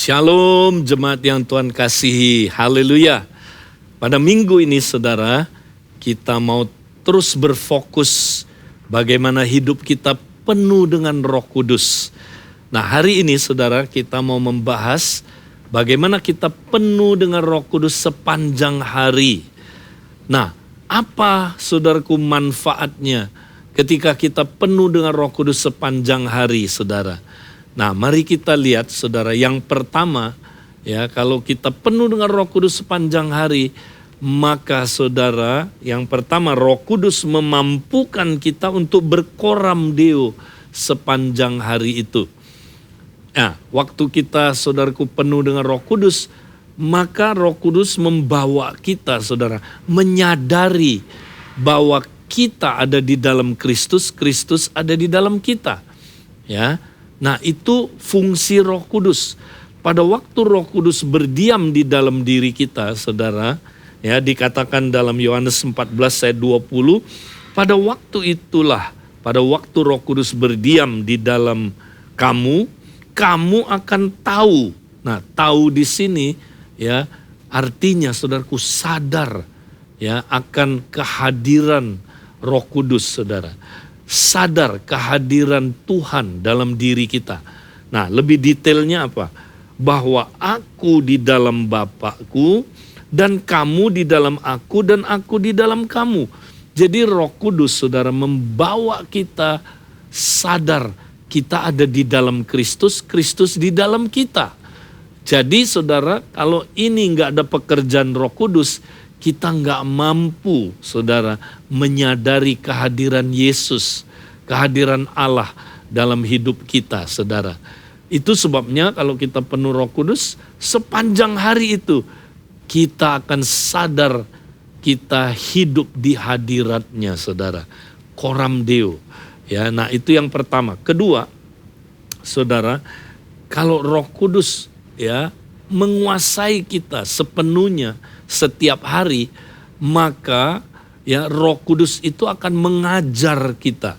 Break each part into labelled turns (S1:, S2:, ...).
S1: Shalom jemaat yang Tuhan kasihi, haleluya. Pada minggu ini saudara, kita mau terus berfokus bagaimana hidup kita penuh dengan Roh Kudus. Nah, hari ini saudara, kita mau membahas bagaimana kita penuh dengan Roh Kudus sepanjang hari. Nah, apa saudaraku manfaatnya ketika kita penuh dengan Roh Kudus sepanjang hari, saudara? Nah, mari kita lihat saudara, yang pertama ya, kalau kita penuh dengan Roh Kudus sepanjang hari, maka saudara, yang pertama Roh Kudus memampukan kita untuk berkoram deo sepanjang hari itu. Nah, waktu kita saudaraku penuh dengan Roh Kudus, maka Roh Kudus membawa kita saudara menyadari bahwa kita ada di dalam Kristus, Kristus ada di dalam kita. Ya. Nah, itu fungsi Roh Kudus. Pada waktu Roh Kudus berdiam di dalam diri kita, saudara, ya, dikatakan dalam Yohanes 14 ayat 20, pada waktu itulah, pada waktu Roh Kudus berdiam di dalam kamu, kamu akan tahu. Nah, tahu di sini ya, artinya saudaraku sadar ya akan kehadiran Roh Kudus, saudara. Sadar kehadiran Tuhan dalam diri kita. Nah, lebih detailnya apa? Bahwa aku di dalam Bapakku dan kamu di dalam aku dan aku di dalam kamu. Jadi Roh Kudus saudara membawa kita sadar kita ada di dalam Kristus, Kristus di dalam kita. Jadi saudara, kalau ini nggak ada pekerjaan Roh Kudus, kita nggak mampu saudara menyadari kehadiran Yesus, kehadiran Allah dalam hidup kita saudara. Itu sebabnya kalau kita penuh Roh Kudus, sepanjang hari itu kita akan sadar kita hidup di hadiratnya saudara. Coram Deo. Ya, nah itu yang pertama. Kedua, saudara, kalau Roh Kudus ya menguasai kita sepenuhnya setiap hari, maka ya Roh Kudus itu akan mengajar kita.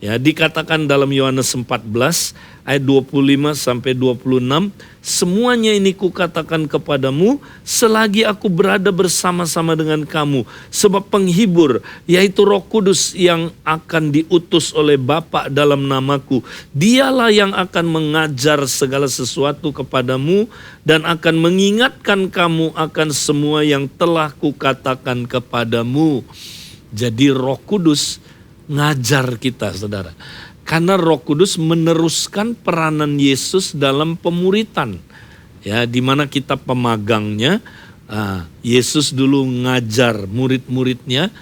S1: Ya, dikatakan dalam Yohanes 14 ayat 25 sampai 26, semuanya ini kukatakan kepadamu selagi aku berada bersama-sama dengan kamu, sebab penghibur yaitu Roh Kudus yang akan diutus oleh Bapa dalam namaku, dialah yang akan mengajar segala sesuatu kepadamu dan akan mengingatkan kamu akan semua yang telah kukatakan kepadamu. Jadi Roh Kudus ngajar kita saudara. Karena Roh Kudus meneruskan peranan Yesus dalam pemuritan. Ya, di mana kita pemagangnya. Yesus dulu ngajar murid-muridnya,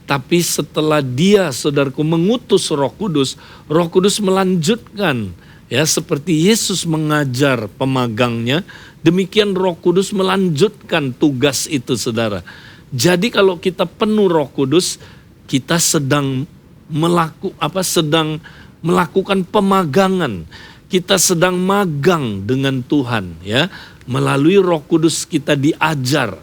S1: tapi setelah dia saudaraku mengutus Roh Kudus melanjutkan ya, seperti Yesus mengajar pemagangnya, demikian Roh Kudus melanjutkan tugas itu saudara. Jadi kalau kita penuh Roh Kudus, kita sedang melakukan pemagangan. Kita sedang magang dengan Tuhan ya. Melalui Roh Kudus kita diajar.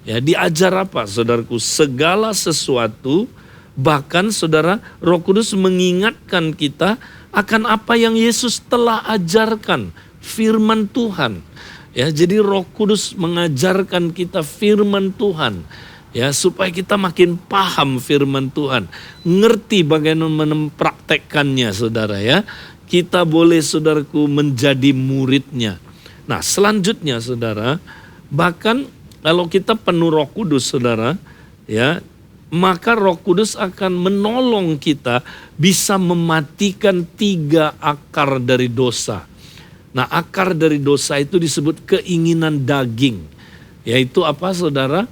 S1: Ya, diajar apa saudaraku? Segala sesuatu, bahkan saudara, Roh Kudus mengingatkan kita akan apa yang Yesus telah ajarkan, firman Tuhan. Ya, jadi Roh Kudus mengajarkan kita firman Tuhan. Ya, supaya kita makin paham firman Tuhan, ngerti bagaimana mempraktekkannya saudara ya. Kita boleh saudaraku menjadi muridnya. Nah, selanjutnya saudara, bahkan kalau kita penuh Roh Kudus saudara ya, maka Roh Kudus akan menolong kita bisa mematikan 3 akar dari dosa. Nah, akar dari dosa itu disebut keinginan daging. Yaitu apa saudara?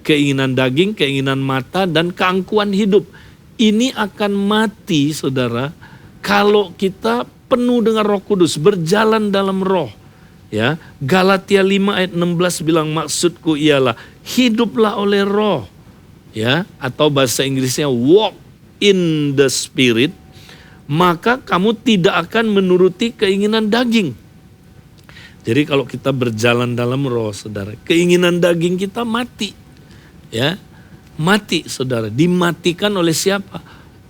S1: Keinginan daging, keinginan mata, dan keangkuhan hidup. Ini akan mati saudara kalau kita penuh dengan Roh Kudus, berjalan dalam roh. Ya, Galatia 5 ayat 16 bilang, maksudku ialah hiduplah oleh roh. Ya, atau bahasa Inggrisnya walk in the spirit, maka kamu tidak akan menuruti keinginan daging. Jadi kalau kita berjalan dalam roh saudara, keinginan daging kita mati. Ya, mati saudara. Dimatikan oleh siapa?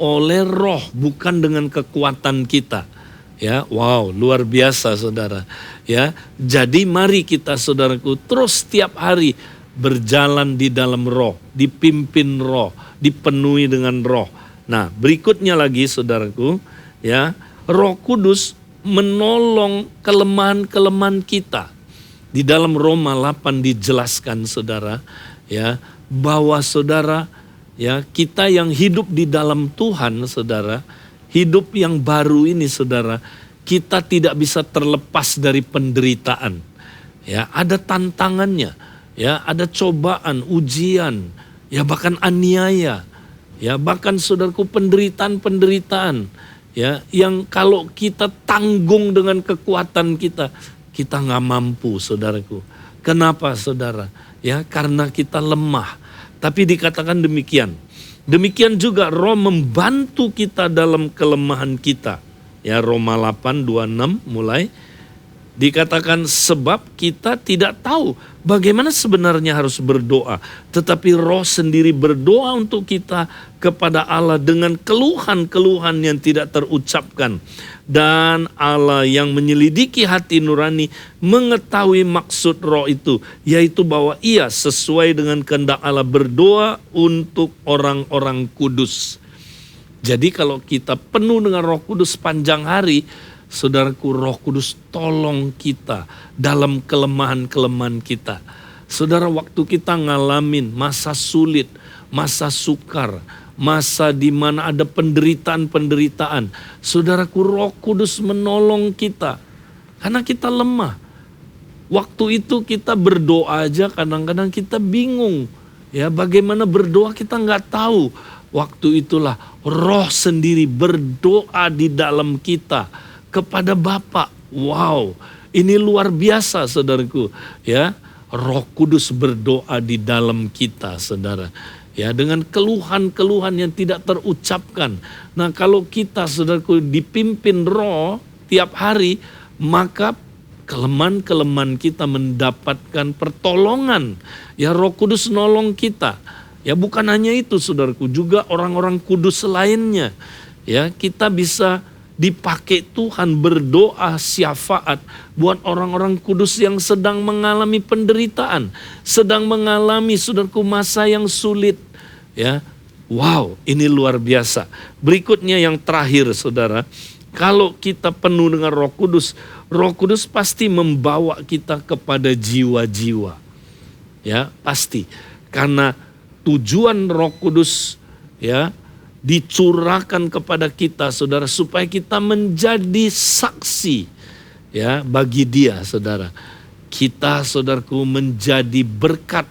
S1: Oleh roh, bukan dengan kekuatan kita. Ya, wow, luar biasa saudara. Ya, jadi mari kita saudaraku terus setiap hari berjalan di dalam roh, dipimpin roh, dipenuhi dengan roh. Nah, berikutnya lagi saudaraku, ya, Roh Kudus menolong kelemahan-kelemahan kita. Di dalam Roma 8 dijelaskan saudara, ya, bahwa saudara, ya, kita yang hidup di dalam Tuhan saudara, hidup yang baru ini saudara, kita tidak bisa terlepas dari penderitaan. Ya, ada tantangannya, ya, ada cobaan, ujian, ya, bahkan aniaya, ya, bahkan saudaraku penderitaan-penderitaan, ya, yang kalau kita tanggung dengan kekuatan kita nggak mampu saudaraku. Kenapa saudara? Ya, karena kita lemah. Tapi dikatakan demikian. Demikian juga Roh membantu kita dalam kelemahan kita. Ya, Roma 8:26 mulai dikatakan sebab kita tidak tahu bagaimana sebenarnya harus berdoa. Tetapi Roh sendiri berdoa untuk kita kepada Allah dengan keluhan-keluhan yang tidak terucapkan. Dan Allah yang menyelidiki hati nurani mengetahui maksud Roh itu. Yaitu bahwa ia sesuai dengan kehendak Allah berdoa untuk orang-orang kudus. Jadi kalau kita penuh dengan Roh Kudus sepanjang hari, saudaraku, Roh Kudus tolong kita dalam kelemahan-kelemahan kita. Saudara, waktu kita ngalamin masa sulit, masa sukar, masa di mana ada penderitaan-penderitaan, saudaraku, Roh Kudus menolong kita. Karena kita lemah. Waktu itu kita berdoa aja kadang-kadang kita bingung. Ya, bagaimana berdoa kita nggak tahu. Waktu itulah Roh sendiri berdoa di dalam kita kepada Bapa. Wow, ini luar biasa saudaraku. Ya, Roh Kudus berdoa di dalam kita saudara. Ya, dengan keluhan-keluhan yang tidak terucapkan. Nah, kalau kita saudaraku dipimpin Roh tiap hari, maka kelemahan-kelemahan kita mendapatkan pertolongan. Ya, Roh Kudus nolong kita. Ya, bukan hanya itu saudaraku, juga orang-orang kudus lainnya. Ya, kita bisa dipakai Tuhan berdoa syafaat buat orang-orang kudus yang sedang mengalami penderitaan, sedang mengalami saudaraku masa yang sulit. Ya, wow, ini luar biasa. Berikutnya yang terakhir saudara, kalau kita penuh dengan Roh Kudus pasti membawa kita kepada jiwa-jiwa. Ya, pasti. Karena tujuan Roh Kudus, ya, dicurahkan kepada kita saudara supaya kita menjadi saksi, ya, bagi Dia saudara. Kita saudaraku menjadi berkat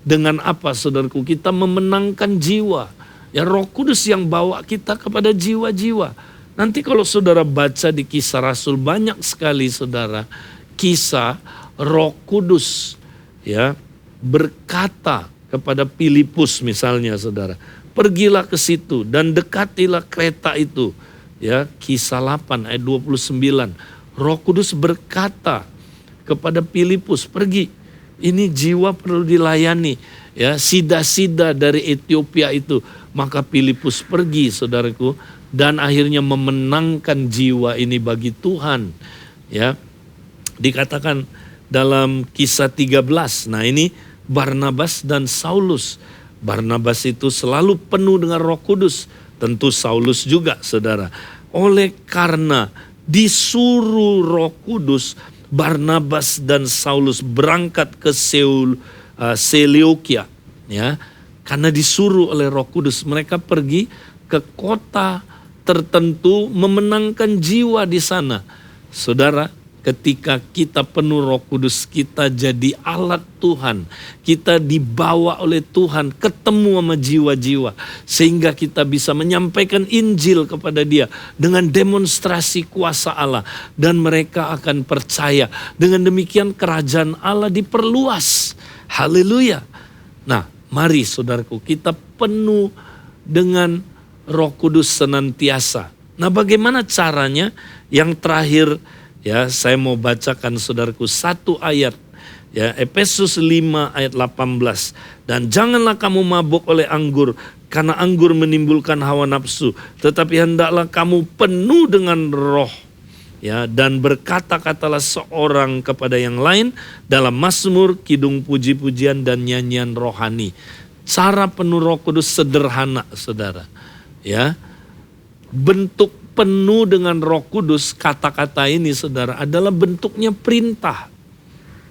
S1: dengan apa saudaraku? Kita memenangkan jiwa. Ya, Roh Kudus yang bawa kita kepada jiwa-jiwa. Nanti kalau saudara baca di Kisah Rasul banyak sekali saudara kisah Roh Kudus, ya, berkata kepada Filipus misalnya saudara, pergilah ke situ dan dekatilah kereta itu. Ya, Kisah 8 ayat 29. Roh Kudus berkata kepada Filipus, pergi. Ini jiwa perlu dilayani. Ya, sida-sida dari Ethiopia itu. Maka Filipus pergi saudaraku dan akhirnya memenangkan jiwa ini bagi Tuhan. Ya, dikatakan dalam Kisah 13. Nah, ini Barnabas dan Saulus. Barnabas itu selalu penuh dengan Roh Kudus. Tentu Saulus juga saudara. Oleh karena disuruh Roh Kudus, Barnabas dan Saulus berangkat ke Seleukia. Ya, karena disuruh oleh Roh Kudus, mereka pergi ke kota tertentu memenangkan jiwa di sana. Saudara, ketika kita penuh Roh Kudus, kita jadi alat Tuhan. Kita dibawa oleh Tuhan ketemu sama jiwa-jiwa. Sehingga kita bisa menyampaikan Injil kepada dia dengan demonstrasi kuasa Allah. Dan mereka akan percaya. Dengan demikian kerajaan Allah diperluas. Haleluya. Nah, mari saudaraku, kita penuh dengan Roh Kudus senantiasa. Nah, bagaimana caranya? Yang terakhir, ya, saya mau bacakan saudaraku satu ayat, ya, Efesus 5 ayat 18. Dan janganlah kamu mabuk oleh anggur, karena anggur menimbulkan hawa nafsu, tetapi hendaklah kamu penuh dengan Roh. Ya, dan berkata-katalah seorang kepada yang lain dalam mazmur, kidung puji-pujian dan nyanyian rohani. Cara penuh Roh Kudus sederhana, saudara. Ya, bentuk penuh dengan Roh Kudus, kata-kata ini, saudara, adalah bentuknya perintah.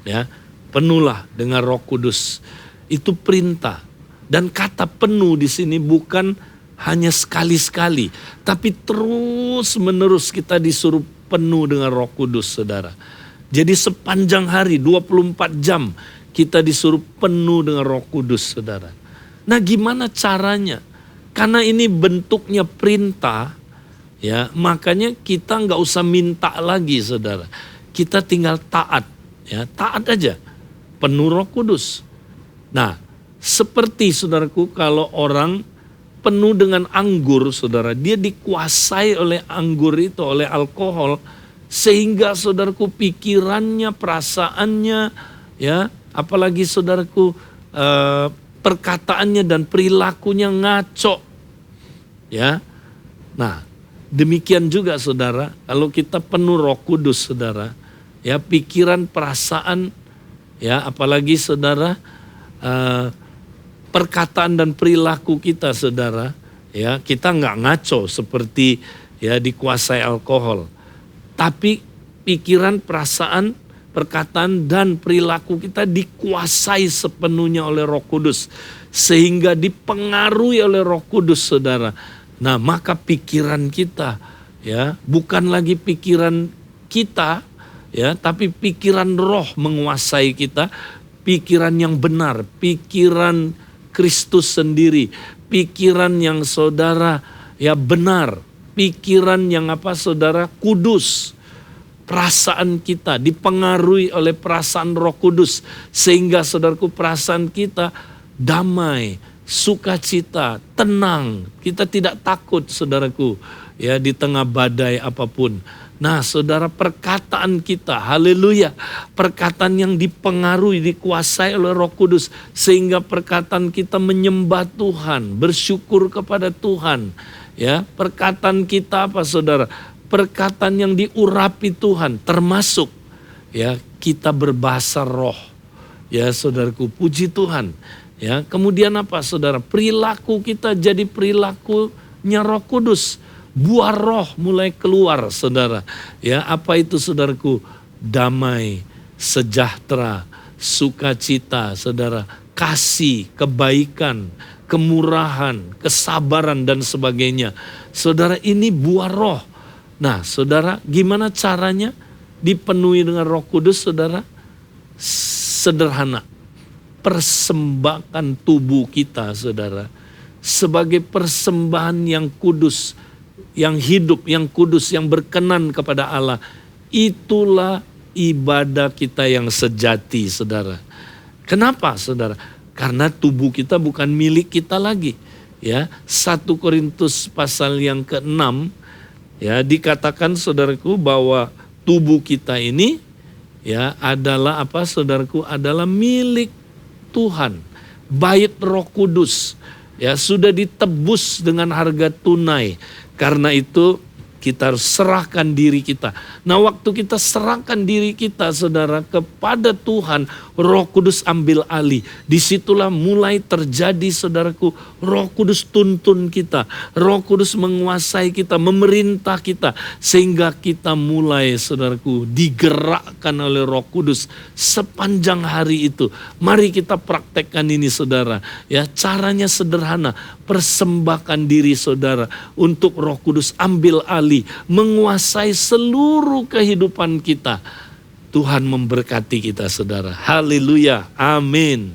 S1: Ya, penuhlah dengan Roh Kudus. Itu perintah. Dan kata penuh di sini bukan hanya sekali-sekali, tapi terus-menerus kita disuruh penuh dengan Roh Kudus, saudara. Jadi sepanjang hari 24 jam kita disuruh penuh dengan Roh Kudus, saudara. Nah, gimana caranya? Karena ini bentuknya perintah, ya, makanya kita nggak usah minta lagi, saudara. Kita tinggal taat, ya, taat aja, penuh Roh Kudus. Nah, seperti, saudaraku, kalau orang penuh dengan anggur, saudara, dia dikuasai oleh anggur itu, oleh alkohol, sehingga, saudaraku, pikirannya, perasaannya, ya, apalagi, saudaraku, perkataannya dan perilakunya ngaco, ya. Nah, demikian juga, saudara, kalau kita penuh Roh Kudus, saudara, ya, pikiran, perasaan, ya, apalagi, saudara, perkataan dan perilaku kita, saudara, ya, kita nggak ngaco seperti, ya, dikuasai alkohol, tapi pikiran, perasaan, perkataan dan perilaku kita dikuasai sepenuhnya oleh Roh Kudus, sehingga dipengaruhi oleh Roh Kudus, saudara. Nah, maka pikiran kita, ya, bukan lagi pikiran kita, ya, tapi pikiran Roh menguasai kita, pikiran yang benar, pikiran Kristus sendiri, pikiran yang, saudara, ya, benar, pikiran yang apa, saudara, kudus. Perasaan kita dipengaruhi oleh perasaan Roh Kudus, sehingga, saudaraku, perasaan kita damai, sukacita, tenang. Kita tidak takut, saudaraku, ya, di tengah badai apapun. Nah, saudara, perkataan kita, haleluya, perkataan yang dipengaruhi, dikuasai oleh Roh Kudus, sehingga perkataan kita menyembah Tuhan, bersyukur kepada Tuhan. Ya, perkataan kita apa, saudara? Perkataan yang diurapi Tuhan, termasuk, ya, kita berbahasa roh. Ya, saudaraku, puji Tuhan. Ya, kemudian apa, saudara? Perilaku kita jadi perilakunya Roh Kudus. Buah roh mulai keluar, saudara. Ya, apa itu, saudaraku? Damai, sejahtera, sukacita, saudara, kasih, kebaikan, kemurahan, kesabaran dan sebagainya. Saudara, ini buah roh. Nah, saudara, gimana caranya dipenuhi dengan Roh Kudus, saudara? Sederhana. Persembahkan tubuh kita, saudara, sebagai persembahan yang kudus, yang hidup, yang kudus, yang berkenan kepada Allah. Itulah ibadah kita yang sejati, saudara. Kenapa, saudara? Karena tubuh kita bukan milik kita lagi. Ya, 1 Korintus pasal yang ke-6, ya, dikatakan, saudaraku, bahwa tubuh kita ini, ya, adalah apa, saudaraku? Adalah milik Tuhan, bait Roh Kudus. Ya, sudah ditebus dengan harga tunai. Karena itu kita harus serahkan diri kita. Nah, waktu kita serahkan diri kita, saudara, kepada Tuhan, Roh Kudus ambil alih. Disitulah mulai terjadi, saudaraku, Roh Kudus tuntun kita. Roh Kudus menguasai kita, memerintah kita. Sehingga kita mulai, saudaraku, digerakkan oleh Roh Kudus sepanjang hari itu. Mari kita praktekkan ini, saudara. Ya, caranya sederhana. Persembahkan diri, saudara, untuk Roh Kudus ambil alih, menguasai seluruh kehidupan kita. Tuhan memberkati kita, saudara. Haleluya. Amin.